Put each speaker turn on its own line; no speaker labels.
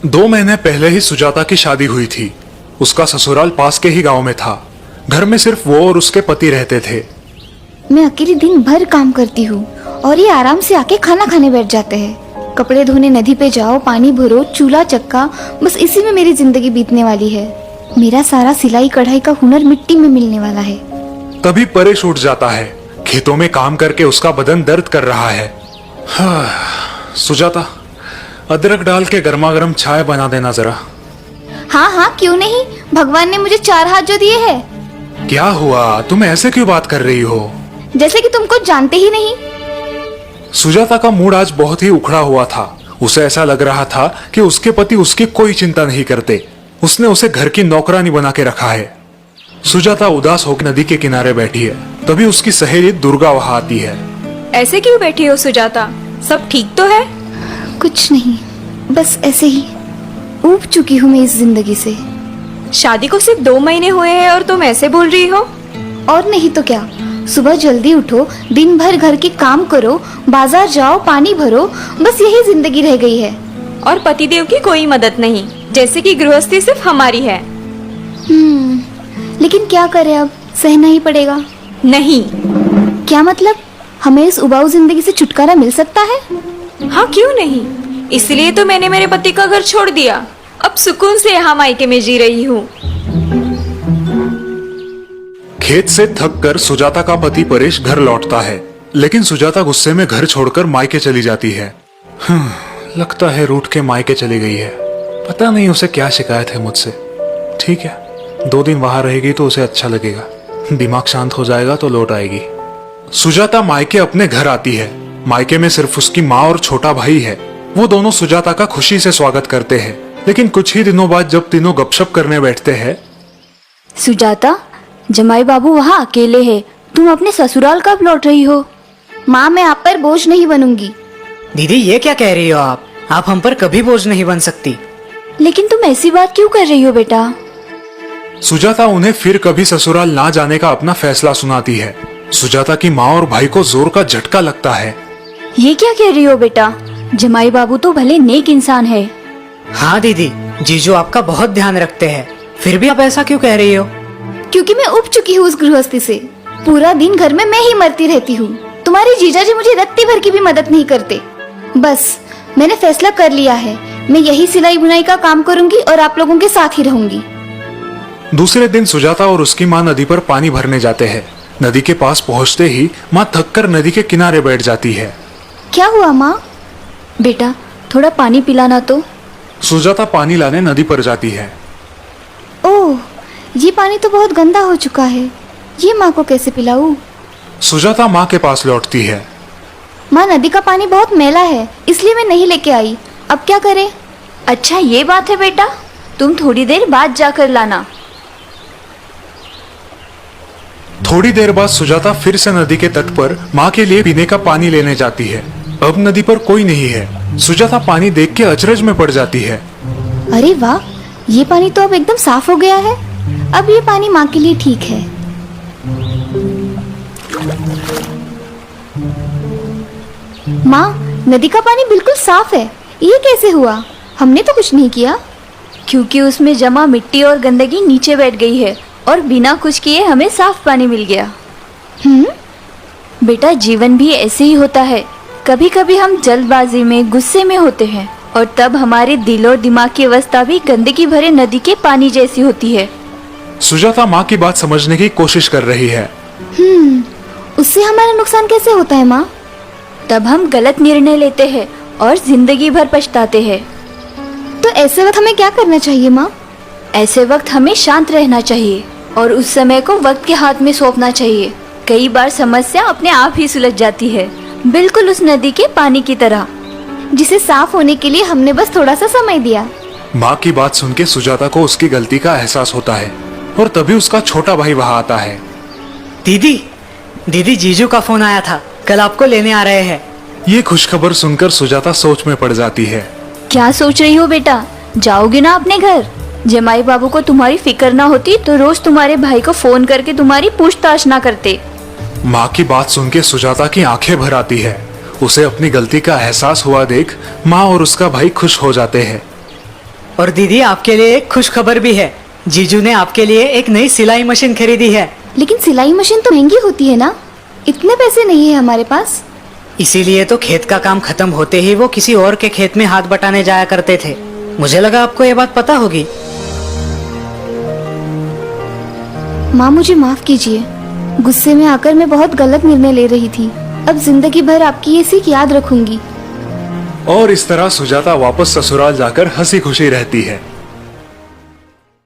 2 महीने पहले ही सुजाता की शादी हुई थी। उसका ससुराल पास के ही गांव में था। घर में सिर्फ वो और उसके पति रहते थे।
मैं अकेली दिन भर काम करती हूँ और ये आराम से आके खाना खाने बैठ जाते हैं। कपड़े धोने नदी पे जाओ, पानी भरो, चूल्हा चक्का, बस इसी में मेरी जिंदगी बीतने वाली है। मेरा सारा सिलाई कढ़ाई का हुनर मिट्टी में मिलने वाला है।
तभी परेश उठ जाता है। खेतों में काम करके उसका बदन दर्द कर रहा है। सुजाता, अदरक डाल के गर्मा गर्म चाय बना देना जरा।
हाँ हाँ, क्यों नहीं। भगवान ने मुझे 4 हाथ जो दिए हैं।
क्या हुआ, तुम ऐसे क्यों बात कर रही हो?
जैसे कि तुमको जानते ही नहीं।
सुजाता का मूड आज बहुत ही उखड़ा हुआ था। उसे ऐसा लग रहा था कि उसके पति उसकी कोई चिंता नहीं करते। उसने उसे घर की नौकरानी बना के रखा है। सुजाता उदास होकर नदी के किनारे बैठी है। तभी उसकी सहेली दुर्गा वहां आती है।
ऐसे क्यों बैठी हो सुजाता? सब ठीक तो है?
कुछ नहीं, बस ऐसे ही ऊब चुकी हूँ मैं इस जिंदगी से।
शादी को सिर्फ 2 महीने हुए हैं और तुम ऐसे बोल रही हो?
और नहीं तो क्या। सुबह जल्दी उठो, दिन भर घर के काम करो, बाजार जाओ, पानी भरो, बस यही जिंदगी रह गई है।
और पतिदेव की कोई मदद नहीं, जैसे कि गृहस्थी सिर्फ हमारी है।
लेकिन क्या करें, अब सहना ही पड़ेगा।
नहीं।
क्या मतलब? हमें इस उबाऊ जिंदगी से छुटकारा मिल सकता है?
हाँ, क्यों नहीं। इसलिए तो मैंने मेरे पति का घर छोड़ दिया। अब सुकून से यहाँ मायके में जी रही हूँ।
खेत से थक कर सुजाता का पति परेश घर लौटता है, लेकिन सुजाता गुस्से में घर छोड़कर मायके चली जाती है। लगता है रूठ के मायके चली गई है। पता नहीं उसे क्या शिकायत है मुझसे। ठीक है, 2 दिन वहां रहेगी तो उसे अच्छा लगेगा, दिमाग शांत हो जाएगा तो लौट आएगी। सुजाता मायके अपने घर आती है। मायके में सिर्फ उसकी माँ और छोटा भाई है। वो दोनों सुजाता का खुशी से स्वागत करते हैं, लेकिन कुछ ही दिनों बाद जब तीनों गपशप करने बैठते हैं।
सुजाता, जमाई बाबू वहाँ अकेले हैं। तुम अपने ससुराल कब लौट रही हो? माँ, मैं आप पर बोझ नहीं बनूंगी।
दीदी, ये क्या कह रही हो आप हम पर कभी बोझ नहीं बन सकती।
लेकिन तुम ऐसी बात क्यों कर रही हो बेटा?
सुजाता उन्हें फिर कभी ससुराल ना जाने का अपना फैसला सुनाती है। सुजाता की माँ और भाई को जोर का झटका लगता है।
ये क्या कह रही हो बेटा? जमाई बाबू तो भले नेक इंसान है।
हाँ दीदी, जीजू आपका बहुत ध्यान रखते हैं, फिर भी आप ऐसा क्यों कह रही हो?
क्योंकि मैं उब चुकी हूँ उस गृहस्थी से। पूरा दिन घर में मैं ही मरती रहती हूँ। तुम्हारे जीजाजी मुझे रत्ती भर की भी मदद नहीं करते। बस मैंने फैसला कर लिया है, मैं यही सिलाई बुनाई का काम करूंगी और आप लोगों के साथ ही रहूंगी।
दूसरे दिन सुजाता और उसकी माँ नदी पर पानी भरने जाते हैं। नदी के पास पहुँचते ही माँ थककर नदी के किनारे बैठ जाती है।
क्या हुआ माँ? बेटा, थोड़ा पानी पिलाना तो।
सुजाता पानी लाने नदी पर जाती है।
ओह, ये पानी तो बहुत गंदा हो चुका है। ये माँ को कैसे पिलाऊं?
सुजाता माँ के पास लौटती है।
माँ, नदी का पानी बहुत मैला है, इसलिए मैं नहीं लेके आई। अब क्या करें? अच्छा, ये बात है बेटा, तुम थोड़ी देर बाद जाकर लाना।
थोड़ी देर बाद सुजाता फिर से नदी के तट पर माँ के लिए पीने का पानी लेने जाती है। अब नदी पर कोई नहीं है। सुजाता पानी देख के अचरज में पड़ जाती है।
अरे वाह, ये पानी तो अब एकदम साफ हो गया है। अब ये पानी माँ के लिए ठीक है। माँ, नदी का पानी बिल्कुल साफ है। ये कैसे हुआ? हमने तो कुछ नहीं किया। क्योंकि उसमें जमा मिट्टी और गंदगी नीचे बैठ गई है और बिना कुछ किए हमें साफ पानी मिल गया। बेटा, जीवन भी ऐसे ही होता है। कभी कभी हम जल्दबाजी में, गुस्से में होते हैं और तब हमारे दिल और दिमाग की अवस्था भी गंदगी भरे नदी के पानी जैसी होती है।
सुजाता माँ की बात समझने की कोशिश कर रही है।
उससे हमारा नुकसान कैसे होता है माँ? तब हम गलत निर्णय लेते हैं और जिंदगी भर पछताते हैं। तो ऐसे वक्त हमें क्या करना चाहिए माँ? ऐसे वक्त हमें शांत रहना चाहिए और उस समय को वक्त के हाथ में सौंपना चाहिए। कई बार समस्या अपने आप ही सुलझ जाती है, बिल्कुल उस नदी के पानी की तरह, जिसे साफ होने के लिए हमने बस थोड़ा सा समय दिया।
माँ की बात सुन के सुजाता को उसकी गलती का एहसास होता है और तभी उसका छोटा भाई वहाँ आता है।
दीदी, जीजू का फोन आया था, कल आपको लेने आ रहे हैं।
ये खुशखबर सुनकर सुजाता सोच में पड़ जाती है।
क्या सोच रही हो बेटा? जाओगे ना अपने घर? जमाई बाबू को तुम्हारी फिक्र ना होती तो रोज तुम्हारे भाई को फोन करके तुम्हारी पूछताछ ना करते।
माँ की बात सुन के सुजाता की आंखें भर आती है। उसे अपनी गलती का एहसास हुआ देख माँ और उसका भाई खुश हो जाते हैं।
और दीदी आपके लिए एक खुश खबर भी है। जीजू ने आपके लिए एक नई सिलाई मशीन खरीदी है।
लेकिन सिलाई मशीन तो महंगी होती है ना, इतने पैसे नहीं है हमारे पास।
इसीलिए तो खेत का काम खत्म होते ही वो किसी और के खेत में हाथ बटाने जाया करते थे। मुझे लगा आपको ये बात पता होगी।
माँ मुझे माफ कीजिए, गुस्से में आकर मैं बहुत गलत निर्णय ले रही थी। अब जिंदगी भर आपकी ये सीख याद रखूंगी।
और इस तरह सुजाता वापस ससुराल जाकर हंसी खुशी रहती है।